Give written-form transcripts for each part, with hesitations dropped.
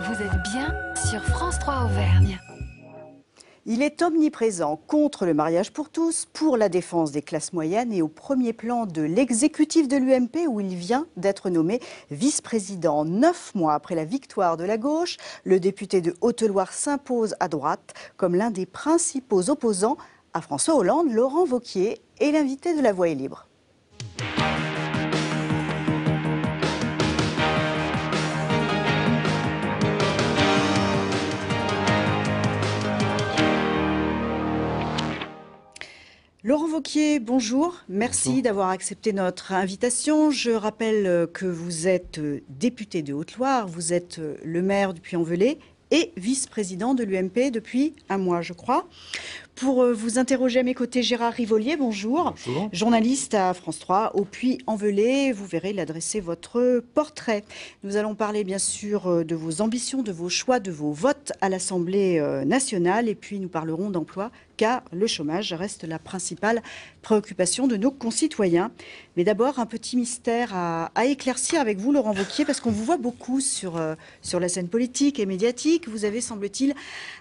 Vous êtes bien sur France 3 Auvergne. Il est omniprésent contre le mariage pour tous, pour la défense des classes moyennes et au premier plan de l'exécutif de l'UMP où il vient d'être nommé vice-président. 9 mois après la victoire de la gauche, le député de Haute-Loire s'impose à droite comme l'un des principaux opposants à François Hollande. Laurent Wauquiez est l'invité de La Voix est libre. Laurent Wauquiez, bonjour. Merci d'avoir accepté notre invitation. Je rappelle que vous êtes député de Haute-Loire, vous êtes le maire du Puy-en-Velay et vice-président de l'UMP depuis un mois, je crois. Pour vous interroger à mes côtés, Gérard Rivolier, bonjour. Bonjour. Journaliste à France 3, au Puy-en-Velay. Vous verrez, il a dressé votre portrait. Nous allons parler bien sûr de vos ambitions, de vos choix, de vos votes à l'Assemblée nationale. Et puis nous parlerons d'emploi, car le chômage reste la principale préoccupation de nos concitoyens. Mais d'abord, un petit mystère à éclaircir avec vous, Laurent Wauquiez, parce qu'on vous voit beaucoup sur la scène politique et médiatique. Vous avez, semble-t-il,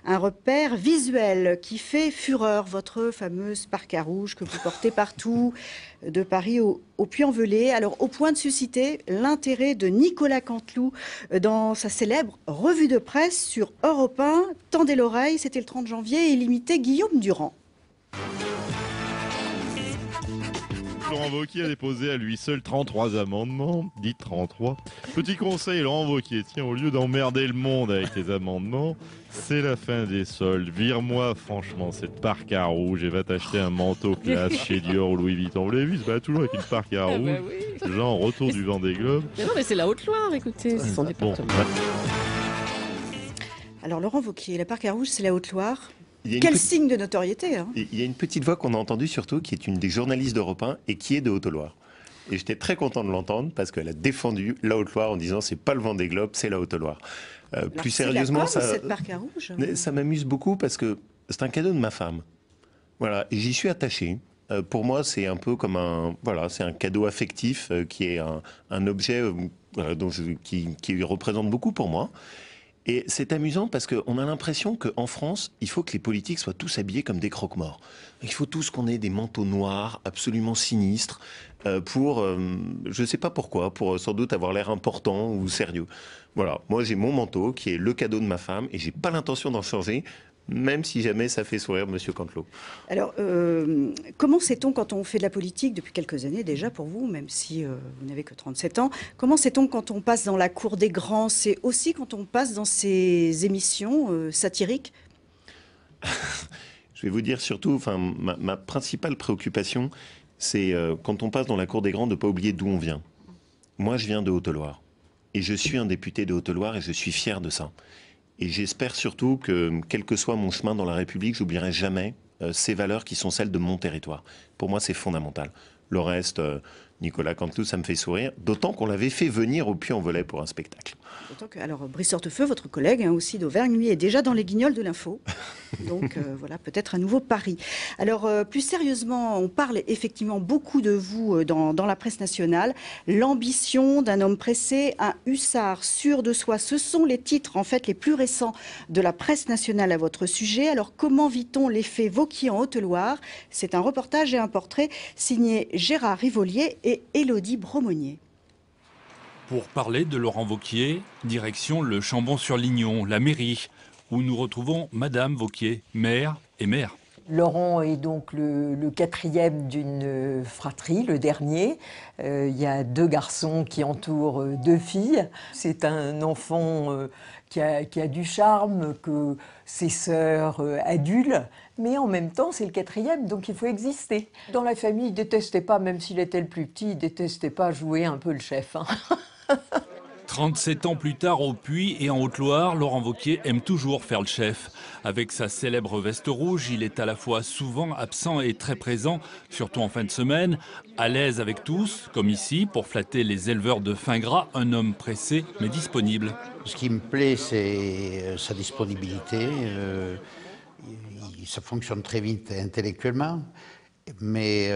un repère visuel qui fait fureur, votre fameuse parka rouge que vous portez partout, de Paris au Puy-en-Velay. Alors, au point de susciter l'intérêt de Nicolas Canteloup dans sa célèbre revue de presse sur Europe 1. Tendez l'oreille, c'était le 30 janvier, et il imitait Guillaume Durand. Laurent Wauquiez a déposé à lui seul 33 amendements, dit 33. Petit conseil, Laurent Wauquiez, tiens, au lieu d'emmerder le monde avec tes amendements, c'est la fin des soldes. Vire-moi franchement cette parka rouge et va t'acheter un manteau classe chez Dior ou Louis Vuitton. Vous l'avez vu, c'est toujours avec une parka rouge, oui. genre retour du Vendée Globe. Mais non, mais c'est la Haute-Loire, écoutez, c'est son département. Alors, Laurent Wauquiez, la parka rouge, c'est la Haute-Loire. Quel Quel signe de notoriété, hein. Il y a une petite voix qu'on a entendue surtout, qui est une des journalistes d'Europe 1 et qui est de Haute-Loire. Et j'étais très content de l'entendre parce qu'elle a défendu la Haute-Loire en disant c'est pas le Vendée Globe, c'est la Haute-Loire. Plus sérieusement, cette parka rouge. Ça m'amuse beaucoup parce que c'est un cadeau de ma femme. Voilà, et j'y suis attaché. Pour moi, c'est un peu comme c'est un cadeau affectif qui est un objet qui représente beaucoup pour moi. Et c'est amusant parce qu'on a l'impression qu'en France, il faut que les politiques soient tous habillés comme des croque-morts. Il faut tous qu'on ait des manteaux noirs absolument sinistres pour, je ne sais pas pourquoi, pour sans doute avoir l'air important ou sérieux. Voilà, moi j'ai mon manteau qui est le cadeau de ma femme et j'ai pas l'intention d'en changer, même si jamais ça fait sourire Monsieur Canteloup. Alors, comment sait-on quand on fait de la politique depuis quelques années déjà pour vous, même si vous n'avez que 37 ans, comment sait-on quand on passe dans la cour des grands? C'est aussi quand on passe dans ces émissions satiriques? Je vais vous dire surtout, ma principale préoccupation, c'est quand on passe dans la cour des grands de ne pas oublier d'où on vient. Moi, je viens de Haute-Loire. Et je suis un député de Haute-Loire et je suis fier de ça. Et j'espère surtout que, quel que soit mon chemin dans la République, j'oublierai jamais ces valeurs qui sont celles de mon territoire. Pour moi, c'est fondamental. Le reste, Nicolas Canteloup, ça me fait sourire, d'autant qu'on l'avait fait venir au Puy-en-Velay pour un spectacle. Alors, Brice Hortefeux, votre collègue aussi d'Auvergne, lui est déjà dans les guignols de l'info. Donc voilà, peut-être un nouveau pari. Alors, plus sérieusement, on parle effectivement beaucoup de vous dans la presse nationale. L'ambition d'un homme pressé, un hussard sûr de soi, ce sont les titres en fait les plus récents de la presse nationale à votre sujet. Alors, comment vit-on l'effet Wauquiez en Haute-Loire? C'est un reportage et un portrait signé Gérard Rivolier et Élodie Bromonier. Pour parler de Laurent Wauquiez, direction le Chambon-sur-Lignon, la mairie, où nous retrouvons Madame Wauquiez, maire et maire. Laurent est donc le quatrième d'une fratrie, le dernier. Il y a 2 garçons qui entourent 2 filles. C'est un enfant qui a du charme, que ses sœurs adulent. Mais en même temps, c'est le quatrième, donc il faut exister. Dans la famille, il ne détestait pas, même s'il était le plus petit, il ne détestait pas jouer un peu le chef. 37 ans plus tard, au Puy et en Haute-Loire, Laurent Wauquiez aime toujours faire le chef. Avec sa célèbre veste rouge, il est à la fois souvent absent et très présent, surtout en fin de semaine, à l'aise avec tous, comme ici, pour flatter les éleveurs de fin gras, un homme pressé mais disponible. Ce qui me plaît, c'est sa disponibilité. Ça fonctionne très vite intellectuellement. Mais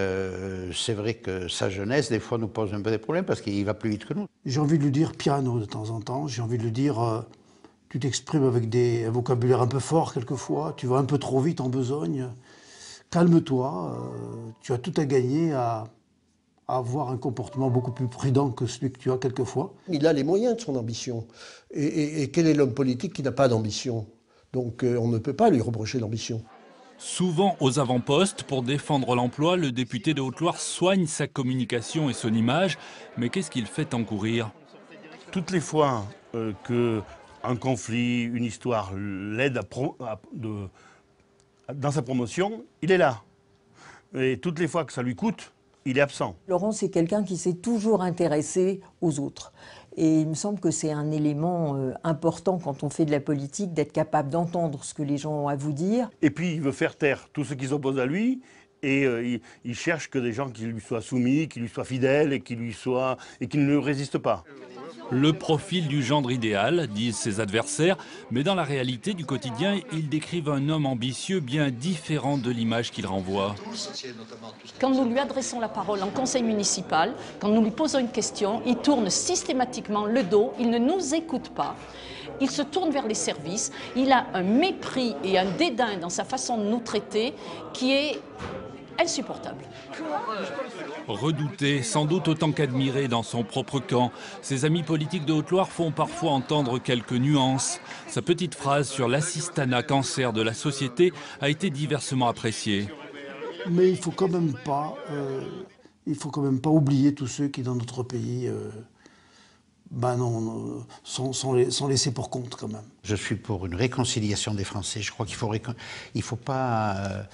c'est vrai que sa jeunesse, des fois, nous pose un peu des problèmes parce qu'il va plus vite que nous. J'ai envie de lui dire piano de temps en temps. J'ai envie de lui dire tu t'exprimes avec un vocabulaire un peu fort quelquefois, tu vas un peu trop vite en besogne. Calme-toi, tu as tout à gagner à avoir un comportement beaucoup plus prudent que celui que tu as quelquefois. Il a les moyens de son ambition. Et quel est l'homme politique qui n'a pas d'ambition? Donc on ne peut pas lui reprocher l'ambition. Souvent aux avant-postes, pour défendre l'emploi, le député de Haute-Loire soigne sa communication et son image. Mais qu'est-ce qu'il fait encourir? Toutes les fois qu'un conflit, une histoire l'aide dans sa promotion, il est là. Et toutes les fois que ça lui coûte, il est absent. Laurent, c'est quelqu'un qui s'est toujours intéressé aux autres. Et il me semble que c'est un élément important quand on fait de la politique, d'être capable d'entendre ce que les gens ont à vous dire. Et puis il veut faire taire tous ceux qui s'opposent à lui, et il cherche que des gens qui lui soient soumis, qui lui soient fidèles et qui ne lui résistent pas. Le profil du gendre idéal, disent ses adversaires, mais dans la réalité du quotidien, ils décrivent un homme ambitieux bien différent de l'image qu'il renvoie. Quand nous lui adressons la parole en conseil municipal, quand nous lui posons une question, il tourne systématiquement le dos, il ne nous écoute pas. Il se tourne vers les services, il a un mépris et un dédain dans sa façon de nous traiter qui est insupportable. Redouté, sans doute autant qu'admiré dans son propre camp, ses amis politiques de Haute-Loire font parfois entendre quelques nuances. Sa petite phrase sur l'assistanat cancer de la société a été diversement appréciée. Mais il faut quand même pas oublier tous ceux qui dans notre pays sont laissés pour compte quand même. Je suis pour une réconciliation des Français. Je crois qu'il faut pas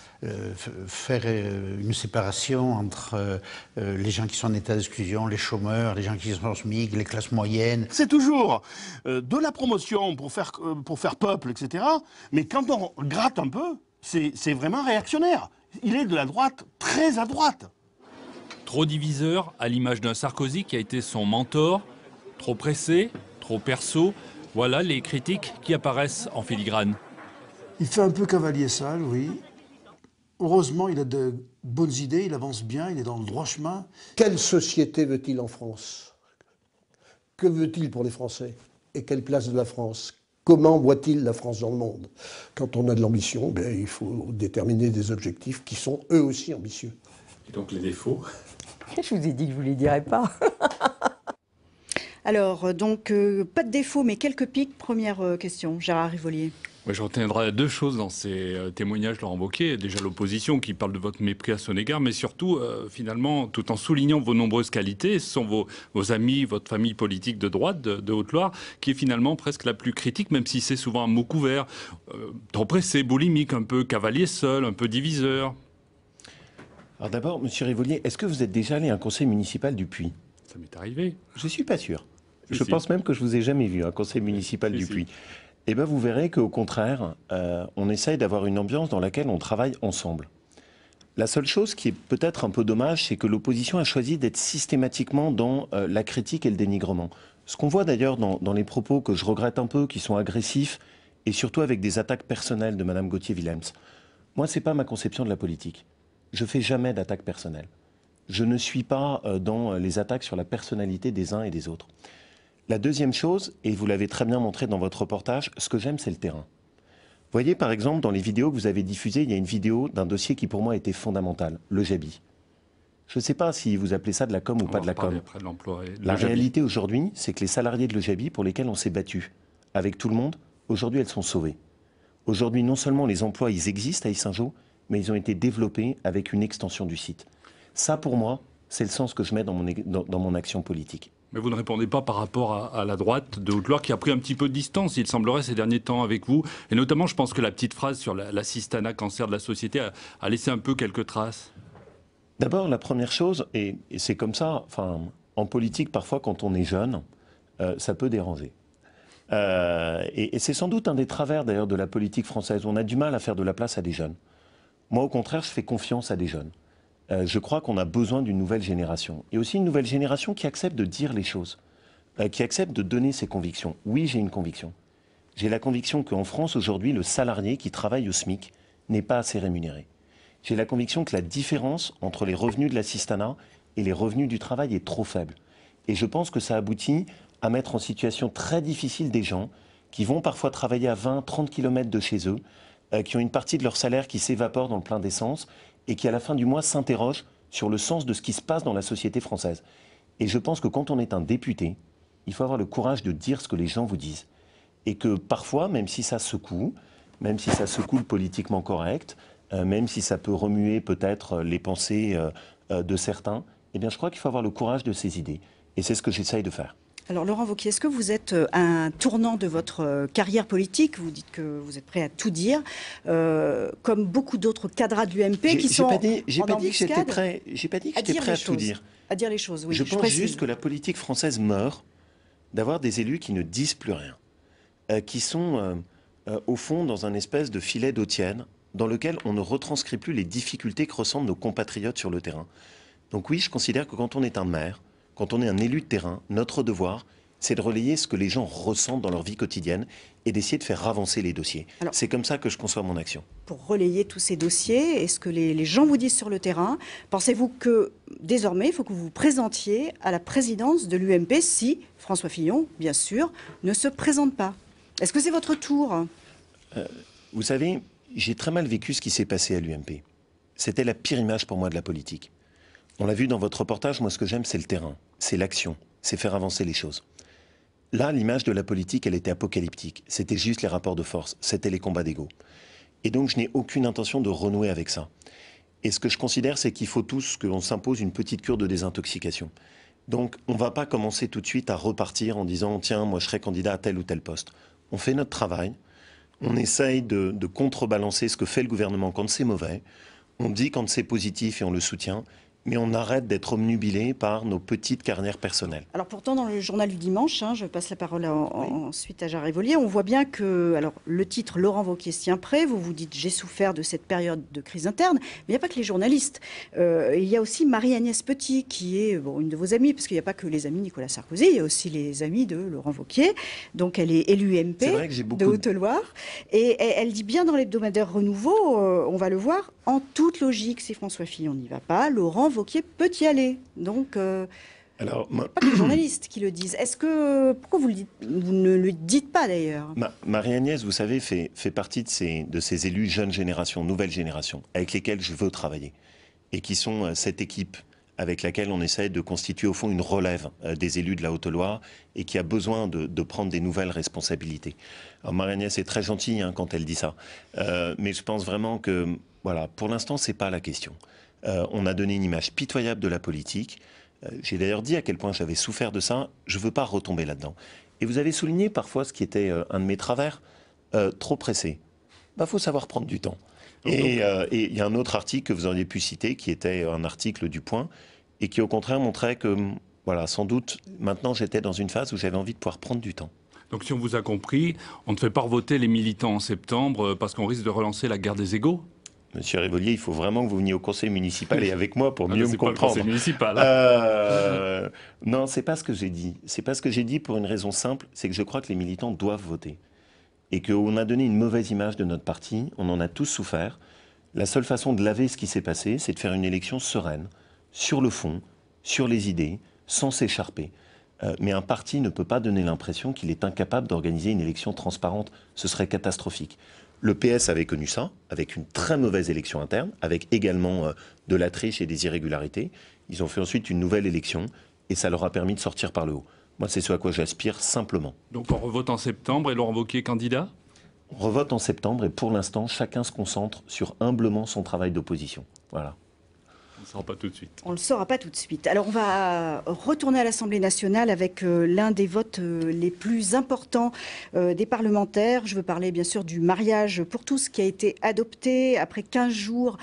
faire une séparation entre les gens qui sont en état d'exclusion, les chômeurs, les gens qui sont au SMIC, les classes moyennes. C'est toujours de la promotion pour faire peuple, etc. Mais quand on gratte un peu, c'est vraiment réactionnaire. Il est de la droite, très à droite. Trop diviseur, à l'image d'un Sarkozy qui a été son mentor. Trop pressé, trop perso, voilà les critiques qui apparaissent en filigrane. Il fait un peu cavalier seul, oui. Heureusement, il a de bonnes idées, il avance bien, il est dans le droit chemin. Quelle société veut-il en France? Que veut-il pour les Français? Et quelle place de la France? Comment voit-il la France dans le monde? Quand on a de l'ambition, il faut déterminer des objectifs qui sont eux aussi ambitieux. Et donc les défauts? Je vous ai dit que je ne vous les dirais pas. Alors, donc, pas de défaut, mais quelques pics. Première question, Gérard Rivolier. Oui, je retiendrai deux choses dans ces témoignages, Laurent Wauquiez. Déjà l'opposition qui parle de votre mépris à son égard, mais surtout, finalement, tout en soulignant vos nombreuses qualités, ce sont vos amis, votre famille politique de droite, de Haute-Loire, qui est finalement presque la plus critique, même si c'est souvent un mot couvert. Trop pressé, boulimique, un peu cavalier seul, un peu diviseur. Alors d'abord, monsieur Rivolier, est-ce que vous êtes déjà allé à un conseil municipal du Puy? Ça m'est arrivé. Je ne suis pas sûr. Si, Je si. pense même que je vous ai jamais vu, un conseil municipal du Puy. Eh bien, vous verrez qu'au contraire, on essaye d'avoir une ambiance dans laquelle on travaille ensemble. La seule chose qui est peut-être un peu dommage, c'est que l'opposition a choisi d'être systématiquement dans la critique et le dénigrement. Ce qu'on voit d'ailleurs dans les propos que je regrette un peu, qui sont agressifs, et surtout avec des attaques personnelles de Mme Gauthier-Willems. Moi, ce n'est pas ma conception de la politique. Je ne fais jamais d'attaques personnelles. Je ne suis pas dans les attaques sur la personnalité des uns et des autres. La deuxième chose, et vous l'avez très bien montré dans votre reportage, ce que j'aime, c'est le terrain. Vous voyez, par exemple, dans les vidéos que vous avez diffusées, il y a une vidéo d'un dossier qui, pour moi, était fondamental, le Jabi. Je ne sais pas si vous appelez ça de la com ou pas de la com. Après de l'emploi et de La le Jabi. réalité aujourd'hui, c'est que les salariés de Le Jabi, pour lesquels on s'est battu avec tout le monde, aujourd'hui, elles sont sauvées. Aujourd'hui, non seulement les emplois, ils existent à Yssingeaux, mais ils ont été développés avec une extension du site. Ça, pour moi, c'est le sens que je mets dans mon action politique. Mais vous ne répondez pas par rapport à la droite de Haute-Loire qui a pris un petit peu de distance, il semblerait, ces derniers temps avec vous. Et notamment, je pense que la petite phrase sur l'assistanat cancer de la société a laissé un peu quelques traces. D'abord, la première chose, et c'est comme ça, enfin, en politique, parfois, quand on est jeune, ça peut déranger. Et c'est sans doute un des travers, d'ailleurs, de la politique française. On a du mal à faire de la place à des jeunes. Moi, au contraire, je fais confiance à des jeunes. Je crois qu'on a besoin d'une nouvelle génération. Et aussi une nouvelle génération qui accepte de dire les choses, qui accepte de donner ses convictions. Oui, j'ai une conviction. J'ai la conviction qu'en France, aujourd'hui, le salarié qui travaille au SMIC n'est pas assez rémunéré. J'ai la conviction que la différence entre les revenus de l'assistanat et les revenus du travail est trop faible. Et je pense que ça aboutit à mettre en situation très difficile des gens qui vont parfois travailler à 20-30 km de chez eux, qui ont une partie de leur salaire qui s'évapore dans le plein d'essence et qui, à la fin du mois, s'interrogent sur le sens de ce qui se passe dans la société française. Et je pense que quand on est un député, il faut avoir le courage de dire ce que les gens vous disent. Et que parfois, même si ça secoue le politiquement correct, même si ça peut remuer peut-être les pensées de certains, eh bien je crois qu'il faut avoir le courage de ses idées. Et c'est ce que j'essaye de faire. Alors Laurent Wauquiez, est-ce que vous êtes à un tournant de votre carrière politique? Vous dites que vous êtes prêt à tout dire, comme beaucoup d'autres cadres de l'UMP qui sont en embuscade. J'ai pas dit que j'étais prêt à tout dire. À dire les choses, oui. Je pense juste que la politique française meurt d'avoir des élus qui ne disent plus rien, qui sont au fond dans un espèce de filet d'eau tiède dans lequel on ne retranscrit plus les difficultés que ressentent nos compatriotes sur le terrain. Donc oui, je considère que quand on est un maire, quand on est un élu de terrain, notre devoir, c'est de relayer ce que les gens ressentent dans leur vie quotidienne et d'essayer de faire avancer les dossiers. C'est comme ça que je conçois mon action. Pour relayer tous ces dossiers, est-ce que les gens vous disent sur le terrain, pensez-vous que désormais, il faut que vous vous présentiez à la présidence de l'UMP si François Fillon, bien sûr, ne se présente pas? Est-ce que c'est votre tour? Vous savez, j'ai très mal vécu ce qui s'est passé à l'UMP. C'était la pire image pour moi de la politique. On l'a vu dans votre reportage, moi ce que j'aime c'est le terrain, c'est l'action, c'est faire avancer les choses. Là, l'image de la politique, elle était apocalyptique. C'était juste les rapports de force, c'était les combats d'ego. Et donc je n'ai aucune intention de renouer avec ça. Et ce que je considère, c'est qu'il faut tous que l'on s'impose une petite cure de désintoxication. Donc on ne va pas commencer tout de suite à repartir en disant « tiens, moi je serai candidat à tel ou tel poste ». On fait notre travail, on essaye de contrebalancer ce que fait le gouvernement quand c'est mauvais, on dit quand c'est positif et on le soutient, mais on arrête d'être obnubilé par nos petites carrières personnelles. Alors pourtant, dans le journal du dimanche, je passe la parole ensuite à Jarre Evolier, on voit bien que, alors le titre Laurent Wauquiez se tient prêt, vous vous dites j'ai souffert de cette période de crise interne, mais il n'y a pas que les journalistes. Il y a aussi Marie-Agnès Petit, qui est une de vos amies, parce qu'il n'y a pas que les amis de Nicolas Sarkozy, il y a aussi les amis de Laurent Wauquiez. Donc elle est élue MP de Haute-Loire. Et elle dit bien dans l'hebdomadaire Renouveau, on va le voir, en toute logique, si François Fillon n'y va pas, Laurent Wauquiez peut y aller. Donc, alors, pas que les journalistes qui le disent. Pourquoi vous ne le dites pas d'ailleurs? Marie-Agnès, vous savez, fait partie de ces élus jeunes générations, nouvelle génération, avec lesquels je veux travailler. Et qui sont cette équipe avec laquelle on essaie de constituer au fond une relève des élus de la Haute-Loire et qui a besoin de prendre des nouvelles responsabilités. Alors Marie-Agnès est très gentille quand elle dit ça. Mais je pense vraiment que, voilà, pour l'instant, c'est pas la question. On a donné une image pitoyable de la politique. J'ai d'ailleurs dit à quel point j'avais souffert de ça. Je ne veux pas retomber là-dedans. Et vous avez souligné parfois ce qui était un de mes travers, trop pressé. Il faut savoir prendre du temps. Et il y a un autre article que vous auriez pu citer, qui était un article du Point, et qui au contraire montrait que, voilà, sans doute, maintenant j'étais dans une phase où j'avais envie de pouvoir prendre du temps. Donc si on vous a compris, on ne fait pas voter les militants en septembre parce qu'on risque de relancer la guerre des égos? Monsieur Evolier, il faut vraiment que vous veniez au conseil municipal et avec moi pour mieux me comprendre. Pas le conseil municipal. Non, c'est pas ce que j'ai dit. C'est pas ce que j'ai dit pour une raison simple, c'est que je crois que les militants doivent voter. Et qu'on a donné une mauvaise image de notre parti, on en a tous souffert. La seule façon de laver ce qui s'est passé, c'est de faire une élection sereine, sur le fond, sur les idées, sans s'écharper. Mais un parti ne peut pas donner l'impression qu'il est incapable d'organiser une élection transparente. Ce serait catastrophique. Le PS avait connu ça, avec une très mauvaise élection interne, avec également de la triche et des irrégularités. Ils ont fait ensuite une nouvelle élection, et ça leur a permis de sortir par le haut. Moi, c'est ce à quoi j'aspire simplement. Donc on revote en septembre et Laurent Wauquiez candidat? On revote en septembre, et pour l'instant, chacun se concentre sur humblement son travail d'opposition. Voilà. On ne le saura pas tout de suite. On ne le saura pas tout de suite. Alors on va retourner à l'Assemblée nationale avec l'un des votes les plus importants des parlementaires. Je veux parler bien sûr du mariage pour tous qui a été adopté après 15 jours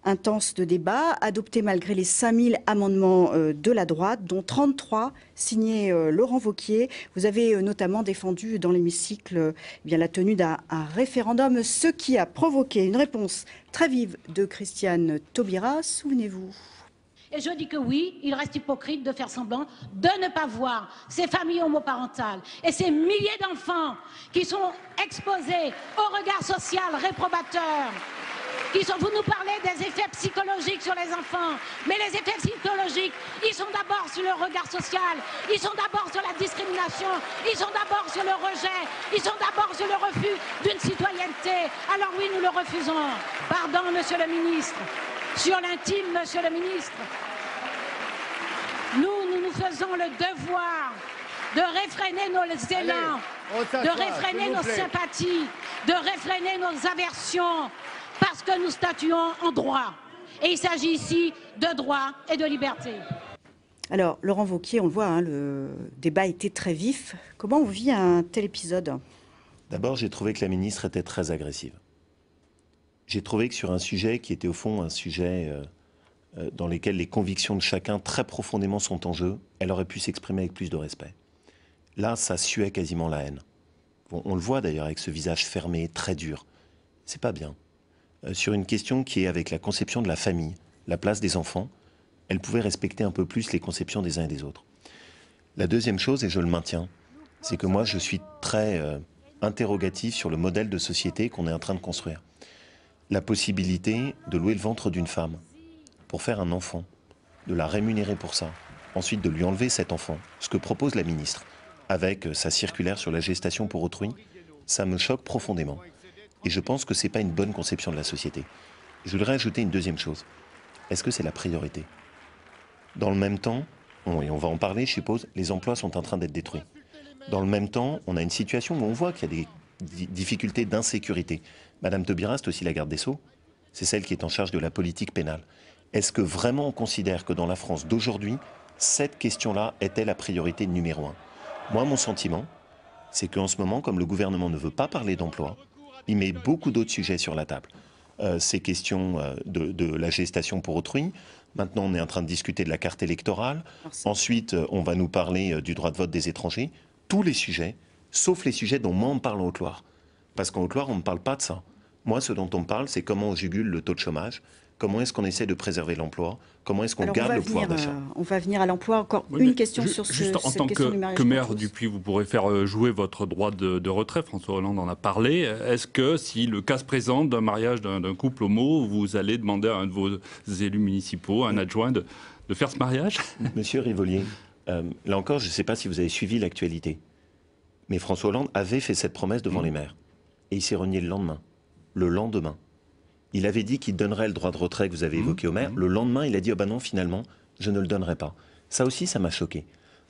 intenses de débat, adopté malgré les 5000 amendements de la droite, dont 33 signés Laurent Wauquiez. Vous avez notamment défendu dans l'hémicycle la tenue d'un référendum, ce qui a provoqué une réponse très vive de Christiane Taubira. Souvenez-vous. Et je dis que oui, il reste hypocrite de faire semblant de ne pas voir ces familles homoparentales et ces milliers d'enfants qui sont exposés au regard social réprobateur Vous nous parlez des effets psychologiques sur les enfants, mais les effets psychologiques, ils sont d'abord sur le regard social, ils sont d'abord sur la discrimination, ils sont d'abord sur le rejet, ils sont d'abord sur le refus d'une citoyenneté. Alors oui, nous le refusons. Pardon, monsieur le ministre. Sur l'intime, monsieur le ministre, nous faisons le devoir de réfréner nos élans, de réfréner nos sympathies, de réfréner nos aversions, parce que nous statuons en droit. Et il s'agit ici de droit et de liberté. Alors, Laurent Wauquiez, on le voit, hein, le débat était très vif. Comment on vit un tel épisode? D'abord, j'ai trouvé que la ministre était très agressive. J'ai trouvé que sur un sujet qui était au fond un sujet dans lequel les convictions de chacun très profondément sont en jeu, elle aurait pu s'exprimer avec plus de respect. Là, ça suait quasiment la haine. Bon, on le voit d'ailleurs avec ce visage fermé, très dur. C'est pas bien. Sur une question qui est avec la conception de la famille, la place des enfants, elle pouvait respecter un peu plus les conceptions des uns et des autres. La deuxième chose, et je le maintiens, c'est que moi je suis très interrogatif sur le modèle de société qu'on est en train de construire. La possibilité de louer le ventre d'une femme pour faire un enfant, de la rémunérer pour ça, ensuite de lui enlever cet enfant, ce que propose la ministre, avec sa circulaire sur la gestation pour autrui, ça me choque profondément. Et je pense que ce n'est pas une bonne conception de la société. Je voudrais ajouter une deuxième chose. Est-ce que c'est la priorité? Dans le même temps, et on va en parler, je suppose, les emplois sont en train d'être détruits. Dans le même temps, on a une situation où on voit qu'il y a des difficultés d'insécurité. Madame Taubira, c'est aussi la garde des Sceaux. C'est celle qui est en charge de la politique pénale. Est-ce que vraiment on considère que dans la France d'aujourd'hui, cette question-là était la priorité numéro 1? Moi, mon sentiment, c'est qu'en ce moment, comme le gouvernement ne veut pas parler d'emploi, il met beaucoup d'autres sujets sur la table. Ces questions de la gestation pour autrui. Maintenant, on est en train de discuter de la carte électorale. Ensuite, on va nous parler du droit de vote des étrangers. Tous les sujets, sauf les sujets dont moi on me parle en Haute-Loire. Parce qu'en Haute-Loire, on ne me parle pas de ça. Moi, ce dont on me parle, c'est comment on jugule le taux de chômage, comment est-ce qu'on essaie de préserver l'emploi, comment est-ce qu'on garde le pouvoir d'achat. On va venir à l'emploi. Encore une question sur juste en tant que maire du Puy, vous pourrez faire jouer votre droit de retrait. François Hollande en a parlé. Est-ce que si le cas se présente d'un mariage d'un couple homo, vous allez demander à un de vos élus municipaux, un adjoint, de faire ce mariage? Monsieur Rivolier, là encore, je ne sais pas si vous avez suivi l'actualité, mais François Hollande avait fait cette promesse devant les maires. Et il s'est renié le lendemain. Le lendemain. Il avait dit qu'il donnerait le droit de retrait que vous avez évoqué au maire. Le lendemain, il a dit « Oh ben non, finalement, je ne le donnerai pas ». Ça aussi, ça m'a choqué.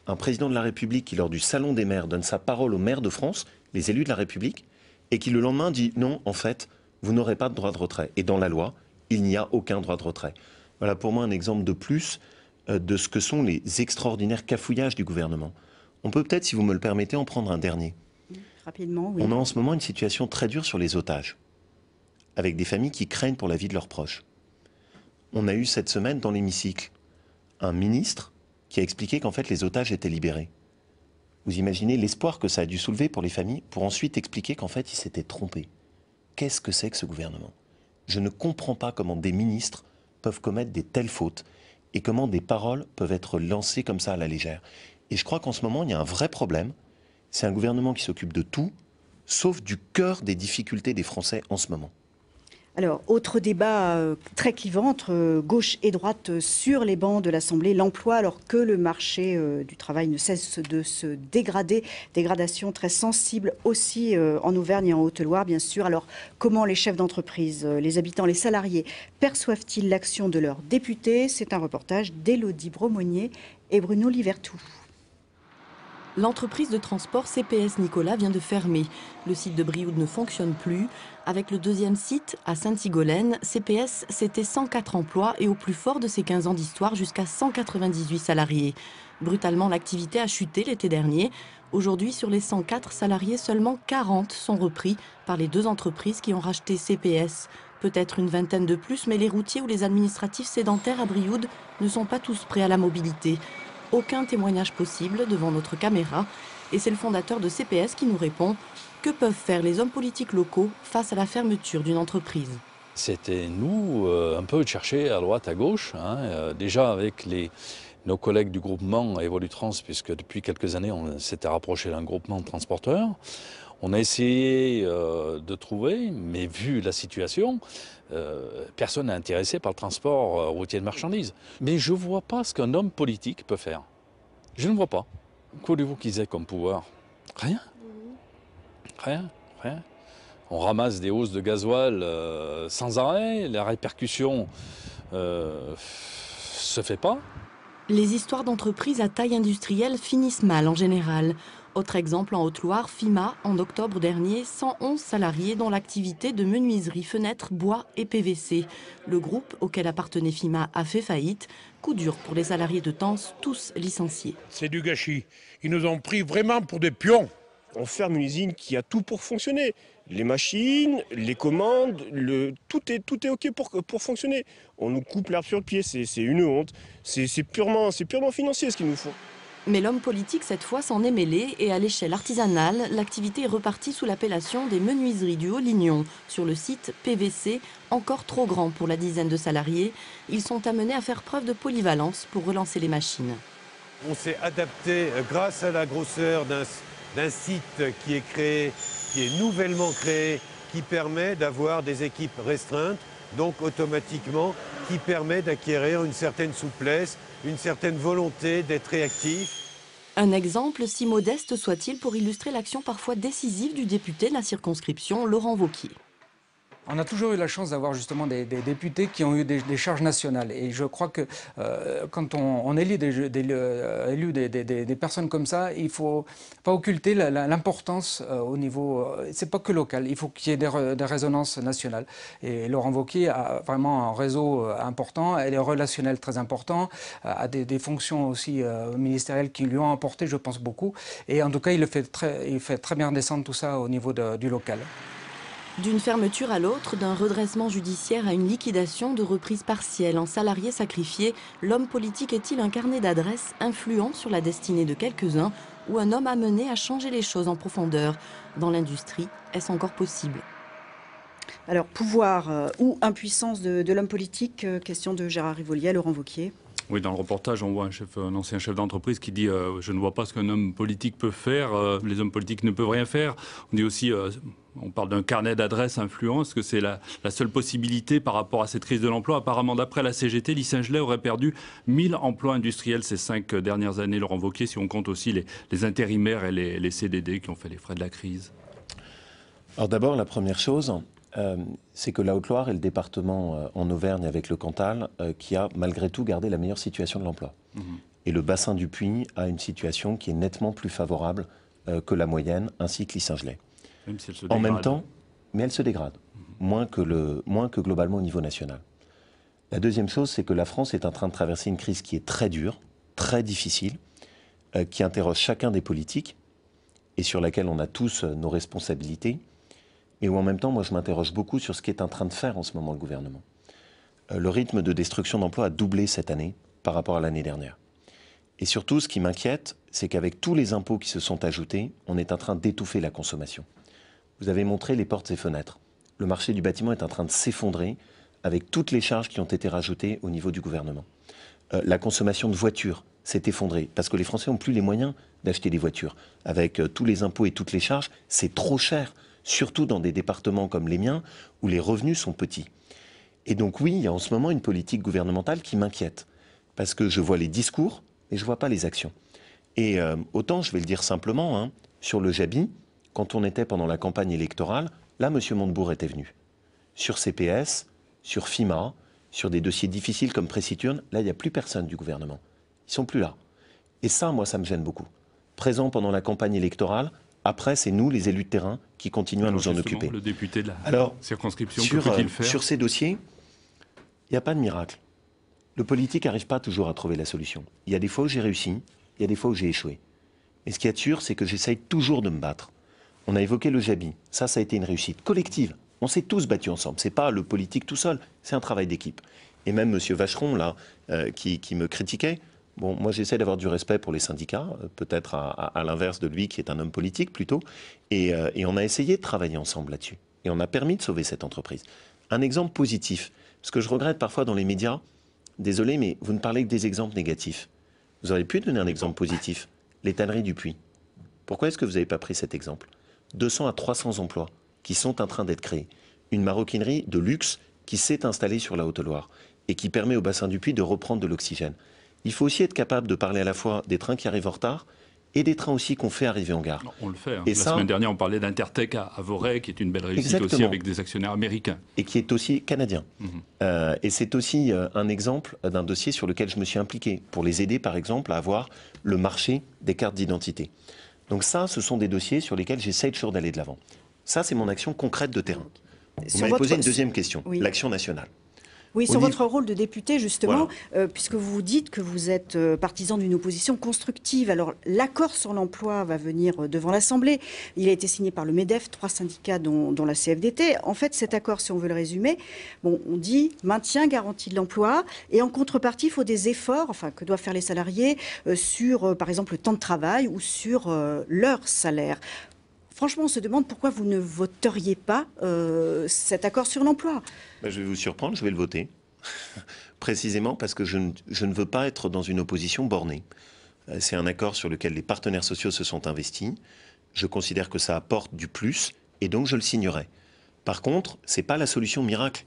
Un président de la République qui, lors du Salon des maires, donne sa parole aux maires de France, les élus de la République, et qui le lendemain dit « Non, en fait, vous n'aurez pas de droit de retrait ». Et dans la loi, il n'y a aucun droit de retrait. Voilà pour moi un exemple de plus de ce que sont les extraordinaires cafouillages du gouvernement. On peut peut-être, si vous me le permettez, en prendre un dernier. Rapidement, oui. On a en ce moment une situation très dure sur les otages, avec des familles qui craignent pour la vie de leurs proches. On a eu cette semaine dans l'hémicycle un ministre qui a expliqué qu'en fait les otages étaient libérés. Vous imaginez l'espoir que ça a dû soulever pour les familles, pour ensuite expliquer qu'en fait ils s'étaient trompés. Qu'est-ce que c'est que ce gouvernement? Je ne comprends pas comment des ministres peuvent commettre des telles fautes et comment des paroles peuvent être lancées comme ça à la légère. Et je crois qu'en ce moment il y a un vrai problème. C'est un gouvernement qui s'occupe de tout, sauf du cœur des difficultés des Français en ce moment. Alors, autre débat très clivant entre gauche et droite sur les bancs de l'Assemblée, l'emploi, alors que le marché du travail ne cesse de se dégrader. Dégradation très sensible aussi en Auvergne et en Haute-Loire, bien sûr. Alors, comment les chefs d'entreprise, les habitants, les salariés perçoivent-ils l'action de leurs députés? C'est un reportage d'Élodie Bromonier et Bruno Livertou. L'entreprise de transport CPS Nicolas vient de fermer. Le site de Brioude ne fonctionne plus. Avec le deuxième site, à Saint-Yigolène, CPS, c'était 104 emplois et au plus fort de ses 15 ans d'histoire, jusqu'à 198 salariés. Brutalement, l'activité a chuté l'été dernier. Aujourd'hui, sur les 104 salariés, seulement 40 sont repris par les deux entreprises qui ont racheté CPS. Peut-être une vingtaine de plus, mais les routiers ou les administratifs sédentaires à Brioude ne sont pas tous prêts à la mobilité. Aucun témoignage possible devant notre caméra. Et c'est le fondateur de CPS qui nous répond. Que peuvent faire les hommes politiques locaux face à la fermeture d'une entreprise? C'était nous, un peu de chercher à droite, à gauche. Déjà avec nos collègues du groupement Evolutrans, puisque depuis quelques années on s'était rapproché d'un groupement de transporteurs. On a essayé de trouver, mais vu la situation, personne n'est intéressé par le transport routier de marchandises. Mais je ne vois pas ce qu'un homme politique peut faire. Je ne vois pas. Quoi voulez-vous qu'ils aient comme pouvoir? Rien. Rien. On ramasse des hausses de gasoil sans arrêt, la répercussion se fait pas. Les histoires d'entreprises à taille industrielle finissent mal en général. Autre exemple en Haute-Loire, FIMA, en octobre dernier, 111 salariés dont l'activité de menuiserie, fenêtres, bois et PVC. Le groupe auquel appartenait FIMA a fait faillite. Coup dur pour les salariés de Tence, tous licenciés. C'est du gâchis. Ils nous ont pris vraiment pour des pions. On ferme une usine qui a tout pour fonctionner. Les machines, les commandes, tout est OK pour fonctionner. On nous coupe l'herbe sur le pied, c'est une honte. C'est purement financier ce qu'ils nous font. Mais l'homme politique, cette fois, s'en est mêlé et à l'échelle artisanale, l'activité est repartie sous l'appellation des menuiseries du Haut-Lignon. Sur le site PVC, encore trop grand pour la dizaine de salariés, ils sont amenés à faire preuve de polyvalence pour relancer les machines. On s'est adapté grâce à la grosseur d'un site qui est créé, qui est nouvellement créé, qui permet d'avoir des équipes restreintes, donc automatiquement qui permet d'acquérir une certaine souplesse, une certaine volonté d'être réactif. Un exemple, si modeste soit-il, pour illustrer l'action parfois décisive du député de la circonscription, Laurent Wauquiez. On a toujours eu la chance d'avoir justement des députés qui ont eu des charges nationales. Et je crois que quand on élit des personnes comme ça, il ne faut pas occulter l'importance au niveau... c'est pas que local, il faut qu'il y ait des résonances nationales. Et Laurent Wauquiez a vraiment un réseau important, elle est relationnelle très important, a des fonctions aussi ministérielles qui lui ont apporté, je pense, beaucoup. Et en tout cas, il fait très bien descendre tout ça au niveau du local. D'une fermeture à l'autre, d'un redressement judiciaire à une liquidation de reprise partielle en salariés sacrifiés, l'homme politique est-il un carnet d'adresses influent sur la destinée de quelques-uns ou un homme amené à changer les choses en profondeur? Dans l'industrie, est-ce encore possible? Alors, pouvoir ou impuissance de l'homme politique, question de Gérard Rivolier, Laurent Wauquiez. Oui, dans le reportage, on voit un ancien chef d'entreprise qui dit je ne vois pas ce qu'un homme politique peut faire, les hommes politiques ne peuvent rien faire. On dit aussi, on parle d'un carnet d'adresses influent, est-ce que c'est la seule possibilité par rapport à cette crise de l'emploi? Apparemment, d'après la CGT, Lissingelet aurait perdu 1000 emplois industriels ces 5 dernières années, Laurent Wauquiez, si on compte aussi les intérimaires et les CDD qui ont fait les frais de la crise. Alors d'abord, la première chose, c'est que la Haute-Loire est le département en Auvergne avec le Cantal qui a malgré tout gardé la meilleure situation de l'emploi. Et le bassin du Puy a une situation qui est nettement plus favorable que la moyenne, ainsi que Lissingelet. Même si elle se en dégrade. même temps, mais elle se dégrade, moins que globalement au niveau national. La deuxième chose, c'est que la France est en train de traverser une crise qui est très dure, très difficile, qui interroge chacun des politiques et sur laquelle on a tous nos responsabilités. Et où en même temps, moi je m'interroge beaucoup sur ce qu'est en train de faire en ce moment le gouvernement. Le rythme de destruction d'emplois a doublé cette année par rapport à l'année dernière. Et surtout, ce qui m'inquiète, c'est qu'avec tous les impôts qui se sont ajoutés, on est en train d'étouffer la consommation. Vous avez montré les portes et fenêtres. Le marché du bâtiment est en train de s'effondrer avec toutes les charges qui ont été rajoutées au niveau du gouvernement. La consommation de voitures s'est effondrée parce que les Français n'ont plus les moyens d'acheter des voitures. Avec tous les impôts et toutes les charges, c'est trop cher. Surtout dans des départements comme les miens, où les revenus sont petits. Et donc oui, il y a en ce moment une politique gouvernementale qui m'inquiète, parce que je vois les discours, mais je ne vois pas les actions. Et autant, je vais le dire simplement, hein, sur le Jabi, quand on était pendant la campagne électorale, là, M. Montebourg était venu. Sur CPS, sur FIMA, sur des dossiers difficiles comme Pressiturne, là, il n'y a plus personne du gouvernement. Ils ne sont plus là. Et ça, moi, ça me gêne beaucoup. Présent pendant la campagne électorale, après, c'est nous, les élus de terrain, qui continuons à nous en occuper. Le député de la circonscription, que peut-il faire? Sur ces dossiers, il n'y a pas de miracle. Le politique n'arrive pas toujours à trouver la solution. Il y a des fois où j'ai réussi, il y a des fois où j'ai échoué. Mais ce qui est sûr, c'est que j'essaye toujours de me battre. On a évoqué le Jabi. Ça a été une réussite collective. On s'est tous battus ensemble. Ce n'est pas le politique tout seul, c'est un travail d'équipe. Et même M. Vacheron, là, qui me critiquait, bon, moi j'essaie d'avoir du respect pour les syndicats, peut-être à l'inverse de lui qui est un homme politique plutôt, et on a essayé de travailler ensemble là-dessus. Et on a permis de sauver cette entreprise. Un exemple positif, parce que je regrette parfois dans les médias, désolé, mais vous ne parlez que des exemples négatifs. Vous auriez pu donner un exemple positif, les tanneries du Puy. Pourquoi est-ce que vous n'avez pas pris cet exemple? 200 à 300 emplois qui sont en train d'être créés. Une maroquinerie de luxe qui s'est installée sur la Haute-Loire et qui permet au bassin du Puy de reprendre de l'oxygène. Il faut aussi être capable de parler à la fois des trains qui arrivent en retard et des trains aussi qu'on fait arriver en gare. On le fait. Hein. Et la semaine dernière, on parlait d'Intertech à Voray, qui est une belle réussite Exactement. aussi avec des actionnaires américains. Et qui est aussi canadien. Et c'est aussi un exemple d'un dossier sur lequel je me suis impliqué, pour les aider par exemple à avoir le marché des cartes d'identité. Donc ça, ce sont des dossiers sur lesquels j'essaie toujours d'aller de l'avant. Ça, c'est mon action concrète de terrain. Vous m'avez posé une deuxième question, l'action nationale. Oui, sur votre rôle de député, justement, puisque vous dites que vous êtes partisan d'une opposition constructive. Alors, l'accord sur l'emploi va venir devant l'Assemblée. Il a été signé par le MEDEF, 3 syndicats dont la CFDT. En fait, cet accord, si on veut le résumer, bon, on dit maintien, garantie de l'emploi, et en contrepartie, il faut des efforts, enfin, que doivent faire les salariés sur, par exemple, le temps de travail ou sur leur salaire. Franchement, on se demande pourquoi vous ne voteriez pas cet accord sur l'emploi. Je vais vous surprendre, je vais le voter. Précisément parce que je ne veux pas être dans une opposition bornée. C'est un accord sur lequel les partenaires sociaux se sont investis. Je considère que ça apporte du plus et donc je le signerai. Par contre, ce n'est pas la solution miracle.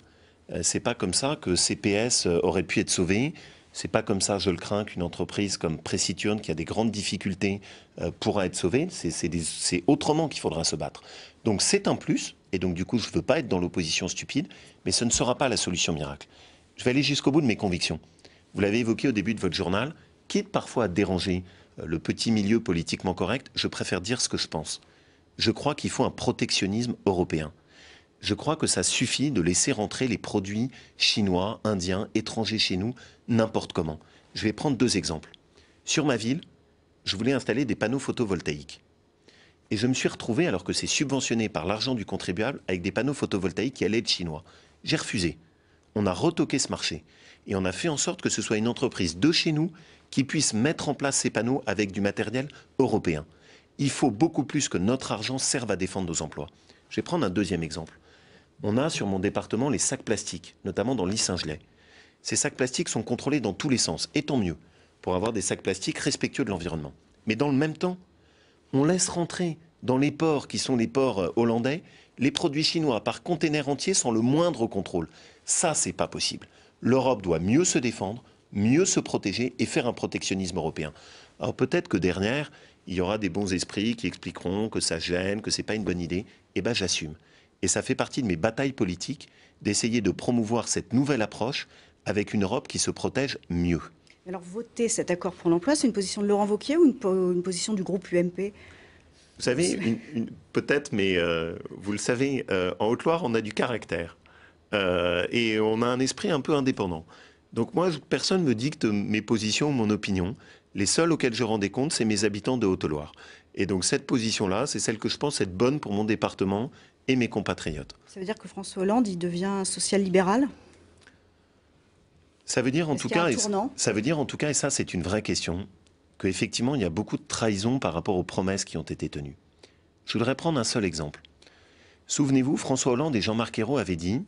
C'est pas comme ça que CPS aurait pu être sauvé. C'est pas comme ça, je le crains, qu'une entreprise comme Precision, qui a des grandes difficultés, pourra être sauvée. C'est autrement qu'il faudra se battre. Donc c'est un plus, et donc du coup, je ne veux pas être dans l'opposition stupide, mais ce ne sera pas la solution miracle. Je vais aller jusqu'au bout de mes convictions. Vous l'avez évoqué au début de votre journal, quitte parfois à déranger le petit milieu politiquement correct, je préfère dire ce que je pense. Je crois qu'il faut un protectionnisme européen. Je crois que ça suffit de laisser rentrer les produits chinois, indiens, étrangers chez nous, n'importe comment. Je vais prendre 2 exemples. Sur ma ville, je voulais installer des panneaux photovoltaïques. Et je me suis retrouvé, alors que c'est subventionné par l'argent du contribuable, avec des panneaux photovoltaïques qui allaient être chinois. J'ai refusé. On a retoqué ce marché. Et on a fait en sorte que ce soit une entreprise de chez nous qui puisse mettre en place ces panneaux avec du matériel européen. Il faut beaucoup plus que notre argent serve à défendre nos emplois. Je vais prendre un deuxième exemple. On a sur mon département les sacs plastiques, notamment dans l'Issingelet. Ces sacs plastiques sont contrôlés dans tous les sens, et tant mieux, pour avoir des sacs plastiques respectueux de l'environnement. Mais dans le même temps, on laisse rentrer dans les ports qui sont les ports hollandais, les produits chinois par container entier sans le moindre contrôle. Ça, c'est pas possible. L'Europe doit mieux se défendre, mieux se protéger et faire un protectionnisme européen. Alors peut-être que derrière, il y aura des bons esprits qui expliqueront que ça gêne, que c'est pas une bonne idée. Eh ben, j'assume. Et ça fait partie de mes batailles politiques d'essayer de promouvoir cette nouvelle approche avec une Europe qui se protège mieux. Alors, voter cet accord pour l'emploi, c'est une position de Laurent Wauquiez ou une position du groupe UMP? Vous savez, peut-être, mais vous le savez, en Haute-Loire, on a du caractère. Et on a un esprit un peu indépendant. Donc moi, personne ne me dicte mes positions ou mon opinion. Les seuls auxquels je rendais compte, c'est mes habitants de Haute-Loire. Et donc cette position-là, c'est celle que je pense être bonne pour mon département et mes compatriotes. Ça veut dire que François Hollande, il devient social-libéral? Ça veut dire en tout cas, et ça c'est une vraie question, qu'effectivement il y a beaucoup de trahison par rapport aux promesses qui ont été tenues. Je voudrais prendre un seul exemple. Souvenez-vous, François Hollande et Jean-Marc Ayrault avaient dit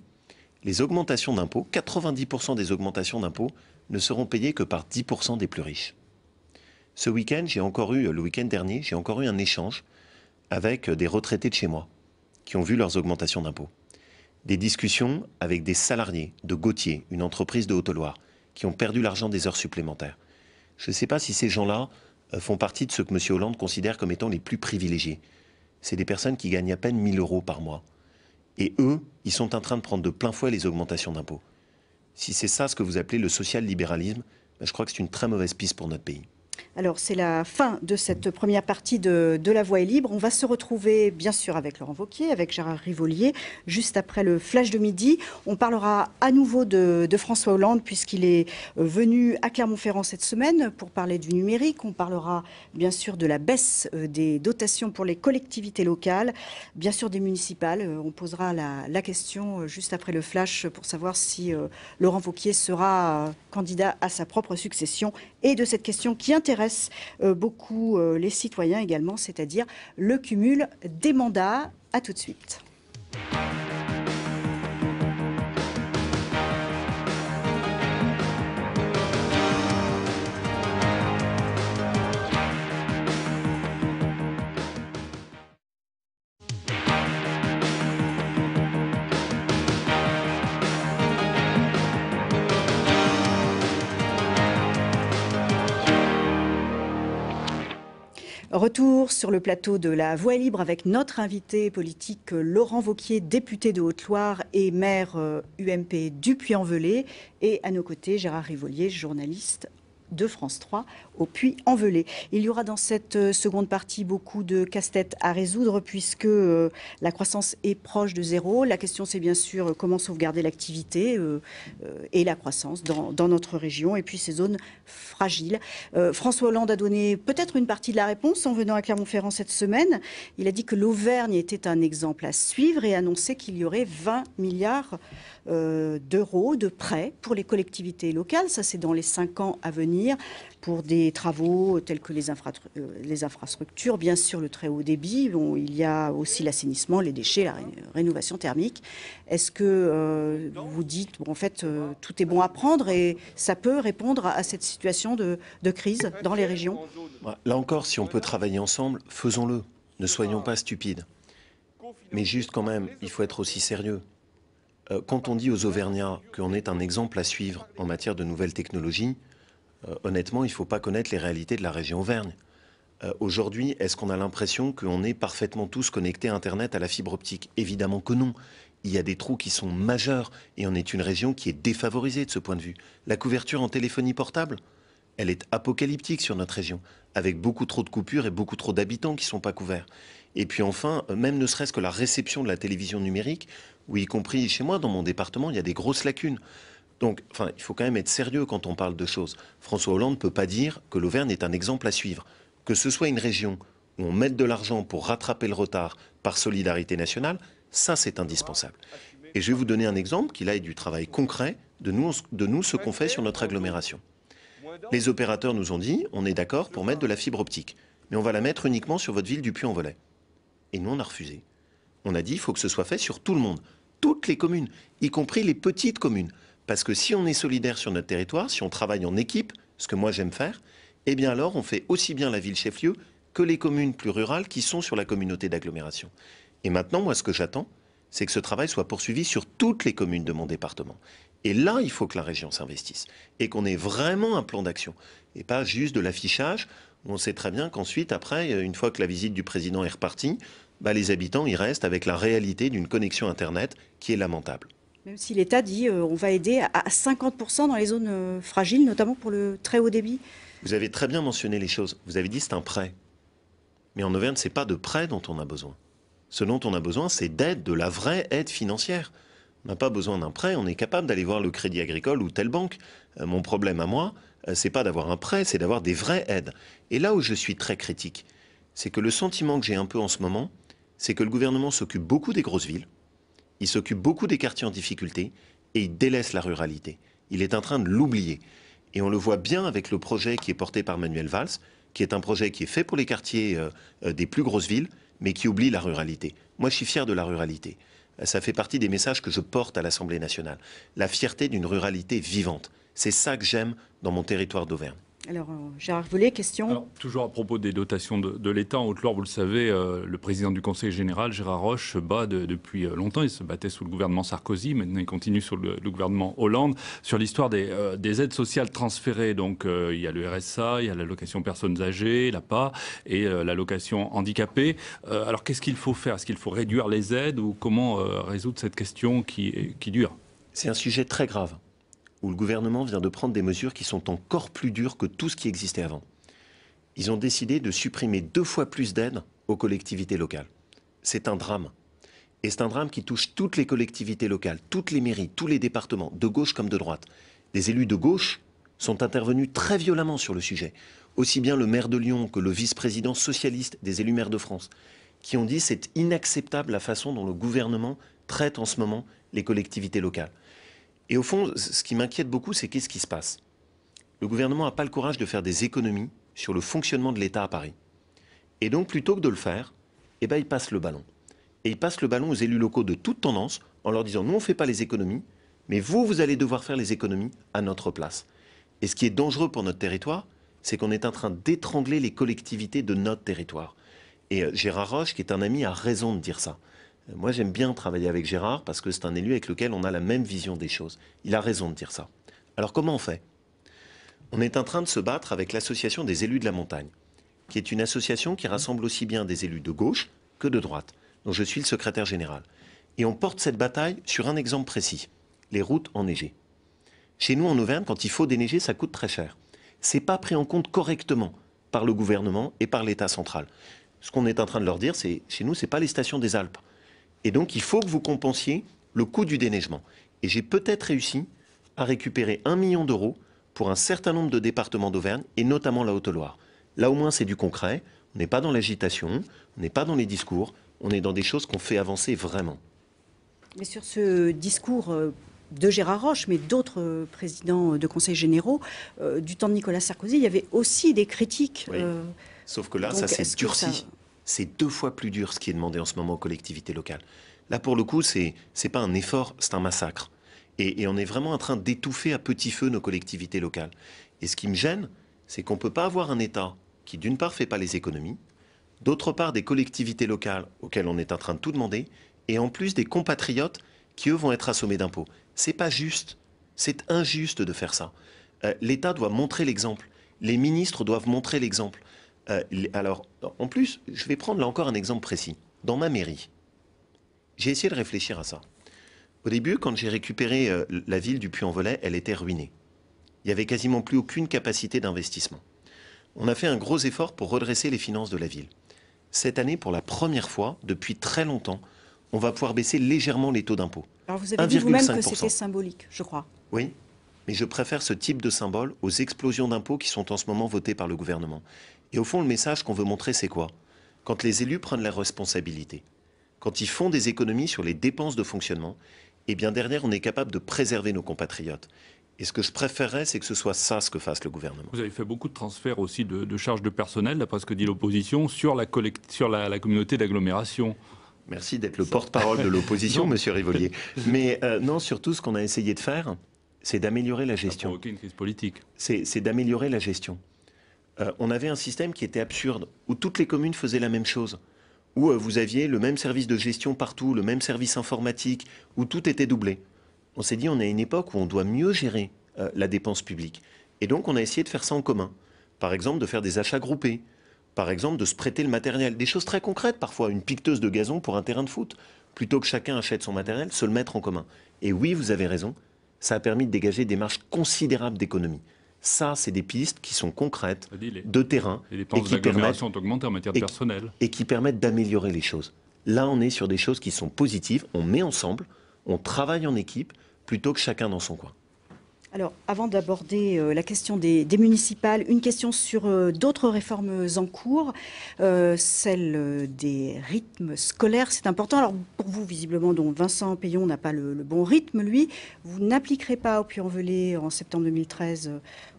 les augmentations d'impôts, 90% des augmentations d'impôts ne seront payées que par 10% des plus riches. Ce week-end, le week-end dernier, j'ai encore eu un échange avec des retraités de chez moi qui ont vu leurs augmentations d'impôts. Des discussions avec des salariés de Gauthier, une entreprise de Haute-Loire, qui ont perdu l'argent des heures supplémentaires. Je ne sais pas si ces gens-là font partie de ceux que M. Hollande considère comme étant les plus privilégiés. C'est des personnes qui gagnent à peine 1 000 € par mois. Et eux, ils sont en train de prendre de plein fouet les augmentations d'impôts. Si c'est ça ce que vous appelez le social-libéralisme, je crois que c'est une très mauvaise piste pour notre pays. Alors, c'est la fin de cette première partie de La Voix est libre. On va se retrouver, bien sûr, avec Laurent Wauquiez, avec Gérard Rivolier, juste après le flash de midi. On parlera à nouveau de François Hollande, puisqu'il est venu à Clermont-Ferrand cette semaine pour parler du numérique. On parlera, bien sûr, de la baisse des dotations pour les collectivités locales, bien sûr des municipales. On posera la question juste après le flash pour savoir si Laurent Wauquiez sera candidat à sa propre succession, et de cette question qui intéresse beaucoup les citoyens également, c'est-à-dire le cumul des mandats. À tout de suite. Retour sur le plateau de La Voix est libre avec notre invité politique Laurent Wauquiez, député de Haute-Loire et maire UMP du Puy-en-Velay. Et à nos côtés, Gérard Rivolier, journaliste de France 3 au Puy-en-Velay. Il y aura dans cette seconde partie beaucoup de casse-tête à résoudre puisque la croissance est proche de zéro. La question c'est bien sûr comment sauvegarder l'activité et la croissance dans notre région et puis ces zones fragiles. François Hollande a donné peut-être une partie de la réponse en venant à Clermont-Ferrand cette semaine. Il a dit que l'Auvergne était un exemple à suivre et annoncé qu'il y aurait 20 milliards d'euros de prêts pour les collectivités locales. Ça, c'est dans les 5 ans à venir pour des travaux tels que les infrastructures, bien sûr le très haut débit. Bon, il y a aussi l'assainissement, les déchets, la rénovation thermique. Est-ce que vous dites, bon, en fait, tout est bon à prendre et ça peut répondre à cette situation de crise dans les régions? Là encore, si on peut travailler ensemble, faisons-le. Ne soyons pas stupides. Mais juste quand même, il faut être aussi sérieux. Quand on dit aux Auvergnats qu'on est un exemple à suivre en matière de nouvelles technologies, honnêtement, il ne faut pas connaître les réalités de la région Auvergne. Aujourd'hui, est-ce qu'on a l'impression qu'on est parfaitement tous connectés à Internet, à la fibre optique? Évidemment que non. Il y a des trous qui sont majeurs et on est une région qui est défavorisée de ce point de vue. La couverture en téléphonie portable, elle est apocalyptique sur notre région, avec beaucoup trop de coupures et beaucoup trop d'habitants qui ne sont pas couverts. Et puis enfin, même ne serait-ce que la réception de la télévision numérique, où y compris chez moi, dans mon département, il y a des grosses lacunes. Donc, enfin, il faut quand même être sérieux quand on parle de choses. François Hollande ne peut pas dire que l'Auvergne est un exemple à suivre. Que ce soit une région où on mette de l'argent pour rattraper le retard par solidarité nationale, ça c'est indispensable. Et je vais vous donner un exemple qui là est du travail concret de nous ce qu'on fait sur notre agglomération. Les opérateurs nous ont dit, on est d'accord pour mettre de la fibre optique, mais on va la mettre uniquement sur votre ville du Puy-en-Velay. Et nous on a refusé. On a dit, il faut que ce soit fait sur tout le monde, toutes les communes, y compris les petites communes. Parce que si on est solidaire sur notre territoire, si on travaille en équipe, ce que moi j'aime faire, eh bien alors on fait aussi bien la ville chef-lieu que les communes plus rurales qui sont sur la communauté d'agglomération. Et maintenant, moi ce que j'attends, c'est que ce travail soit poursuivi sur toutes les communes de mon département. Et là, il faut que la région s'investisse et qu'on ait vraiment un plan d'action. Et pas juste de l'affichage, où on sait très bien qu'ensuite, après, une fois que la visite du président est repartie, les habitants y restent avec la réalité d'une connexion Internet qui est lamentable. Même si l'État dit on va aider à 50% dans les zones fragiles, notamment pour le très haut débit. Vous avez très bien mentionné les choses. Vous avez dit c'est un prêt. Mais en Auvergne, ce n'est pas de prêt dont on a besoin. Ce dont on a besoin, c'est d'aide, de la vraie aide financière. On n'a pas besoin d'un prêt, on est capable d'aller voir le Crédit Agricole ou telle banque. Mon problème à moi, c'est pas d'avoir un prêt, c'est d'avoir des vraies aides. Et là où je suis très critique, c'est que le sentiment que j'ai un peu en ce moment, c'est que le gouvernement s'occupe beaucoup des grosses villes, il s'occupe beaucoup des quartiers en difficulté et il délaisse la ruralité. Il est en train de l'oublier. Et on le voit bien avec le projet qui est porté par Manuel Valls, qui est un projet qui est fait pour les quartiers des plus grosses villes, mais qui oublie la ruralité. Moi, je suis fier de la ruralité. Ça fait partie des messages que je porte à l'Assemblée nationale. La fierté d'une ruralité vivante. C'est ça que j'aime dans mon territoire d'Auvergne. Alors, Gérard Rivolier, question. Alors, toujours à propos des dotations de l'État, en Haute-Loire, vous le savez, le président du Conseil général, Gérard Roche, se bat depuis longtemps. Il se battait sous le gouvernement Sarkozy, maintenant il continue sous le gouvernement Hollande, sur l'histoire des aides sociales transférées. Donc, il y a le RSA, il y a l'allocation personnes âgées, l'APA, et l'allocation handicapée. Alors, qu'est-ce qu'il faut faire? Est-ce qu'il faut réduire les aides ou comment résoudre cette question qui dure? C'est un sujet très grave, où le gouvernement vient de prendre des mesures qui sont encore plus dures que tout ce qui existait avant. Ils ont décidé de supprimer 2 fois plus d'aides aux collectivités locales. C'est un drame. Et c'est un drame qui touche toutes les collectivités locales, toutes les mairies, tous les départements, de gauche comme de droite. Des élus de gauche sont intervenus très violemment sur le sujet. Aussi bien le maire de Lyon que le vice-président socialiste des élus maires de France, qui ont dit c'est inacceptable la façon dont le gouvernement traite en ce moment les collectivités locales. Et au fond, ce qui m'inquiète beaucoup, c'est qu'est-ce qui se passe? Le gouvernement n'a pas le courage de faire des économies sur le fonctionnement de l'État à Paris. Et donc, plutôt que de le faire, il passe le ballon. Et il passe le ballon aux élus locaux de toute tendance en leur disant « Nous, on ne fait pas les économies, mais vous allez devoir faire les économies à notre place. » Et ce qui est dangereux pour notre territoire, c'est qu'on est en train d'étrangler les collectivités de notre territoire. Et Gérard Roche, qui est un ami, a raison de dire ça. Moi, j'aime bien travailler avec Gérard parce que c'est un élu avec lequel on a la même vision des choses. Il a raison de dire ça. Alors, comment on fait? On est en train de se battre avec l'Association des élus de la montagne, qui est une association qui rassemble aussi bien des élus de gauche que de droite, dont je suis le secrétaire général. Et on porte cette bataille sur un exemple précis, les routes enneigées. Chez nous, en Auvergne, quand il faut déneiger, ça coûte très cher. Ce n'est pas pris en compte correctement par le gouvernement et par l'État central. Ce qu'on est en train de leur dire, c'est chez nous, ce n'est pas les stations des Alpes. Et donc, il faut que vous compensiez le coût du déneigement. Et j'ai peut-être réussi à récupérer 1 million d'euros pour un certain nombre de départements d'Auvergne, et notamment la Haute-Loire. Là, au moins, c'est du concret. On n'est pas dans l'agitation, on n'est pas dans les discours, on est dans des choses qu'on fait avancer vraiment. Mais sur ce discours de Gérard Roche, mais d'autres présidents de conseils généraux, du temps de Nicolas Sarkozy, il y avait aussi des critiques. Oui. Sauf que là, donc, ça s'est durci. C'est 2 fois plus dur ce qui est demandé en ce moment aux collectivités locales. Là, pour le coup, c'est pas un effort, c'est un massacre. Et on est vraiment en train d'étouffer à petit feu nos collectivités locales. Et ce qui me gêne, c'est qu'on ne peut pas avoir un État qui, d'une part, ne fait pas les économies, d'autre part, des collectivités locales auxquelles on est en train de tout demander, et en plus des compatriotes qui, eux, vont être assommés d'impôts. C'est pas juste. C'est injuste de faire ça. L'État doit montrer l'exemple. Les ministres doivent montrer l'exemple. Alors, en plus, je vais prendre là encore un exemple précis. Dans ma mairie, j'ai essayé de réfléchir à ça. Au début, quand j'ai récupéré la ville du Puy-en-Velay, elle était ruinée. Il n'y avait quasiment plus aucune capacité d'investissement. On a fait un gros effort pour redresser les finances de la ville. Cette année, pour la première fois, depuis très longtemps, on va pouvoir baisser légèrement les taux d'impôt. Alors vous avez dit vous-même que c'était symbolique, je crois. Oui, mais je préfère ce type de symbole aux explosions d'impôts qui sont en ce moment votées par le gouvernement. Et au fond, le message qu'on veut montrer, c'est quoi? Quand les élus prennent leurs responsabilités, quand ils font des économies sur les dépenses de fonctionnement, eh bien derrière, on est capable de préserver nos compatriotes. Et ce que je préférerais, c'est que ce soit ça ce que fasse le gouvernement. Vous avez fait beaucoup de transferts aussi de charges de personnel, d'après ce que dit l'opposition, sur la communauté d'agglomération. Merci d'être le porte-parole de l'opposition, monsieur Rivolier. Mais non, surtout, ce qu'on a essayé de faire, c'est d'améliorer la gestion. Ça a provoqué une crise politique. C'est d'améliorer la gestion. On avait un système qui était absurde, où toutes les communes faisaient la même chose, où vous aviez le même service de gestion partout, le même service informatique, où tout était doublé. On s'est dit, on est à une époque où on doit mieux gérer la dépense publique. Et donc, on a essayé de faire ça en commun. Par exemple, de faire des achats groupés. Par exemple, de se prêter le matériel. Des choses très concrètes, parfois. Une piqueteuse de gazon pour un terrain de foot. Plutôt que chacun achète son matériel, se le mettre en commun. Et oui, vous avez raison, ça a permis de dégager des marges considérables d'économie. Ça, c'est des pistes qui sont concrètes, de terrain, les dépenses d'agglomération ont augmenté en matière de personnel. Et qui permettent d'améliorer les choses. Là, on est sur des choses qui sont positives, on met ensemble, on travaille en équipe, plutôt que chacun dans son coin. Alors, avant d'aborder la question des municipales, une question sur d'autres réformes en cours, celle des rythmes scolaires, c'est important. Alors, pour vous, visiblement, dont Vincent Payon n'a pas le bon rythme, lui, vous n'appliquerez pas au Puy-en-Velay, en septembre 2013,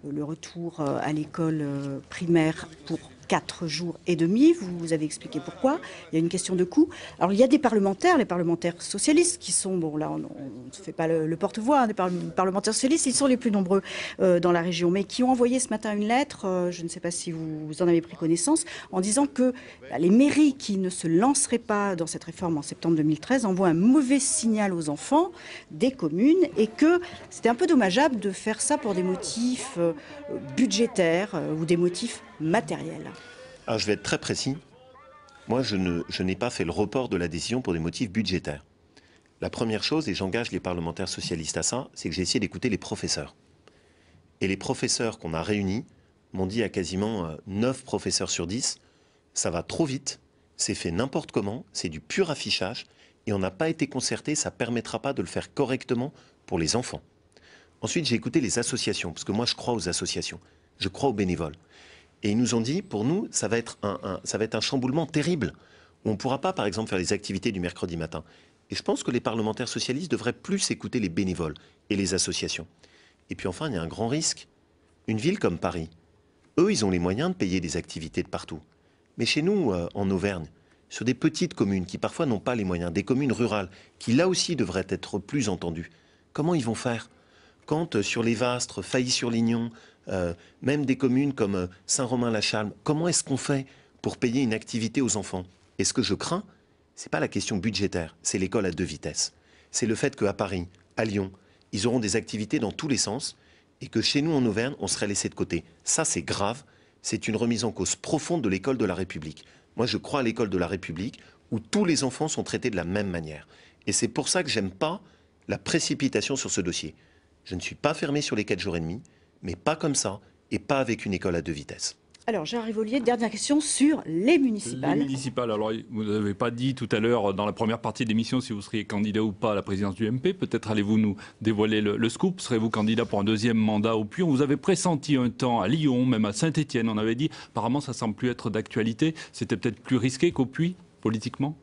le retour à l'école primaire pour 4 jours et demi. Vous avez expliqué pourquoi. Il y a une question de coût. Alors, il y a des parlementaires, les parlementaires socialistes, qui sont, bon, là, on ne fait pas le porte-voix, hein, des parlementaires socialistes, ils sont les plus nombreux dans la région, mais qui ont envoyé ce matin une lettre, je ne sais pas si vous en avez pris connaissance, en disant que les mairies qui ne se lanceraient pas dans cette réforme en septembre 2013 envoient un mauvais signal aux enfants des communes et que c'était un peu dommageable de faire ça pour des motifs budgétaires ou des motifs matériels. Alors, je vais être très précis. Moi, je n'ai pas fait le report de la décision pour des motifs budgétaires. La première chose, et j'engage les parlementaires socialistes à ça, c'est que j'ai essayé d'écouter les professeurs. Et les professeurs qu'on a réunis m'ont dit à quasiment 9 professeurs sur 10, ça va trop vite, c'est fait n'importe comment, c'est du pur affichage, et on n'a pas été concerté, ça ne permettra pas de le faire correctement pour les enfants. Ensuite, j'ai écouté les associations, parce que moi, je crois aux associations, je crois aux bénévoles. Et ils nous ont dit, pour nous, ça va être un chamboulement terrible. On ne pourra pas, par exemple, faire les activités du mercredi matin. Et je pense que les parlementaires socialistes devraient plus écouter les bénévoles et les associations. Et puis enfin, il y a un grand risque. Une ville comme Paris, eux, ils ont les moyens de payer des activités de partout. Mais chez nous, en Auvergne, sur des petites communes qui parfois n'ont pas les moyens, des communes rurales, qui là aussi devraient être plus entendues, comment ils vont faire quand sur les Vastres, Failly-sur-Lignon, même des communes comme Saint-Romain-la-Chalme, comment est-ce qu'on fait pour payer une activité aux enfants? Et ce que je crains, ce n'est pas la question budgétaire, c'est l'école à 2 vitesses. C'est le fait qu'à Paris, à Lyon, ils auront des activités dans tous les sens et que chez nous en Auvergne, on serait laissé de côté. Ça, c'est grave, c'est une remise en cause profonde de l'école de la République. Moi, je crois à l'école de la République où tous les enfants sont traités de la même manière. Et c'est pour ça que j'aime pas la précipitation sur ce dossier. Je ne suis pas fermé sur les 4 jours et demi, mais pas comme ça, et pas avec une école à 2 vitesses. Alors, Gérard Rivolier, dernière question sur les municipales. Les municipales, alors vous n'avez pas dit tout à l'heure dans la première partie de l'émission si vous seriez candidat ou pas à la présidence du MP. Peut-être allez-vous nous dévoiler le scoop. Serez-vous candidat pour un 2e mandat au Puy? On vous avait pressenti un temps à Lyon, même à Saint-Étienne. On avait dit, apparemment ça ne semble plus être d'actualité. C'était peut-être plus risqué qu'au Puy, politiquement?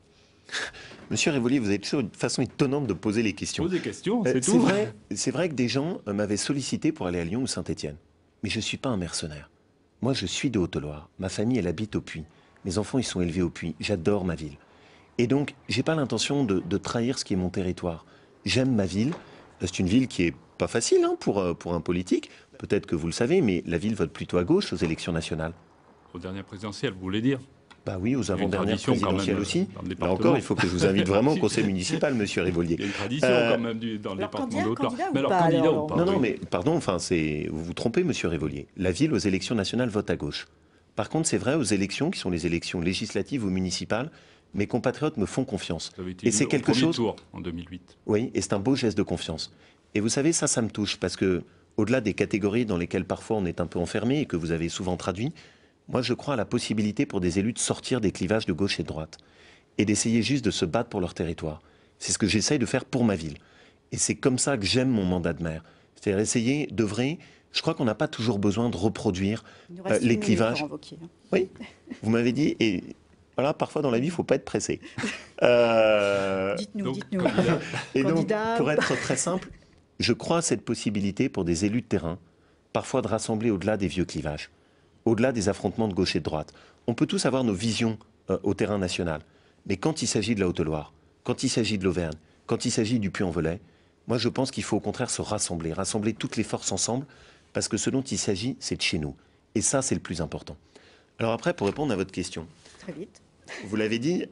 Monsieur Rivolier, vous êtes chaud de façon étonnante de poser les questions. Posez des questions, c'est tout. C'est vrai que des gens m'avaient sollicité pour aller à Lyon ou Saint-Étienne. Mais je ne suis pas un mercenaire. Moi, je suis de Haute-Loire. Ma famille, elle habite au Puy. Mes enfants, ils sont élevés au Puy. J'adore ma ville. Et donc, j'ai pas l'intention de trahir ce qui est mon territoire. J'aime ma ville. C'est une ville qui est pas facile hein, pour un politique. Peut-être que vous le savez, mais la ville vote plutôt à gauche aux élections nationales. Aux dernières présidentielles, vous voulez dire? Bah oui, aux avant-dernières présidentielles aussi. Là encore, il faut que je vous invite vraiment au conseil municipal, monsieur Rivolier. Il y a une tradition quand même dans le département de Haute-Loire. Mais alors, candidat ou pas? Non, mais pardon, enfin, vous vous trompez, monsieur Rivolier. La ville, aux élections nationales, vote à gauche. Par contre, c'est vrai, aux élections, qui sont les élections législatives ou municipales, mes compatriotes me font confiance. Et c'est quelque chose. Tour en 2008. Oui, et c'est un beau geste de confiance. Et vous savez, ça me touche, parce que, au-delà des catégories dans lesquelles parfois on est un peu enfermé et que vous avez souvent traduit, moi, je crois à la possibilité pour des élus de sortir des clivages de gauche et de droite et d'essayer juste de se battre pour leur territoire. C'est ce que j'essaye de faire pour ma ville. Et c'est comme ça que j'aime mon mandat de maire. C'est-à-dire essayer d'œuvrer. Je crois qu'on n'a pas toujours besoin de reproduire les clivages. Oui, vous m'avez dit. Et voilà, parfois dans la vie, il ne faut pas être pressé. Dites-nous. Et donc, pour être très simple, je crois à cette possibilité pour des élus de terrain, parfois de rassembler au-delà des vieux clivages. Au-delà des affrontements de gauche et de droite. On peut tous avoir nos visions au terrain national. Mais quand il s'agit de la Haute-Loire, quand il s'agit de l'Auvergne, quand il s'agit du Puy-en-Velay, moi je pense qu'il faut au contraire se rassembler toutes les forces ensemble, parce que ce dont il s'agit, c'est de chez nous. Et ça, c'est le plus important. Alors après, pour répondre à votre question. Très vite. Vous l'avez dit,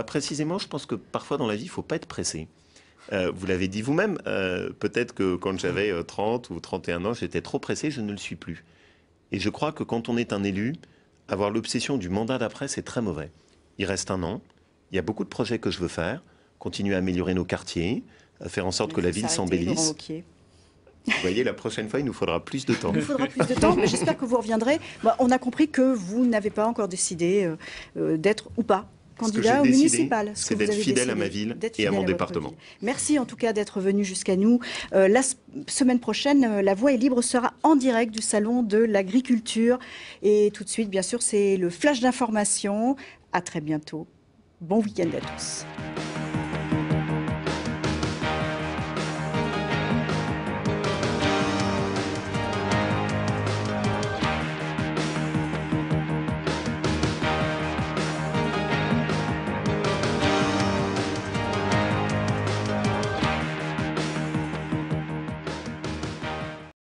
précisément, je pense que parfois dans la vie, il ne faut pas être pressé. Vous l'avez dit vous-même, peut-être que quand j'avais 30 ou 31 ans, j'étais trop pressé, je ne le suis plus. Et je crois que quand on est un élu, avoir l'obsession du mandat d'après, c'est très mauvais. Il reste 1 an, il y a beaucoup de projets que je veux faire, continuer à améliorer nos quartiers, à faire en sorte que la ville s'embellisse. Vous voyez, la prochaine fois, il nous faudra plus de temps. Il nous faudra plus de temps, mais j'espère que vous reviendrez. On a compris que vous n'avez pas encore décidé d'être ou pas candidat au municipal. C'est d'être fidèle à ma ville et à mon département. Merci en tout cas d'être venu jusqu'à nous. La semaine prochaine, La Voix est libre sera en direct du Salon de l'Agriculture. Et tout de suite, bien sûr, c'est le flash d'information. À très bientôt. Bon week-end à tous.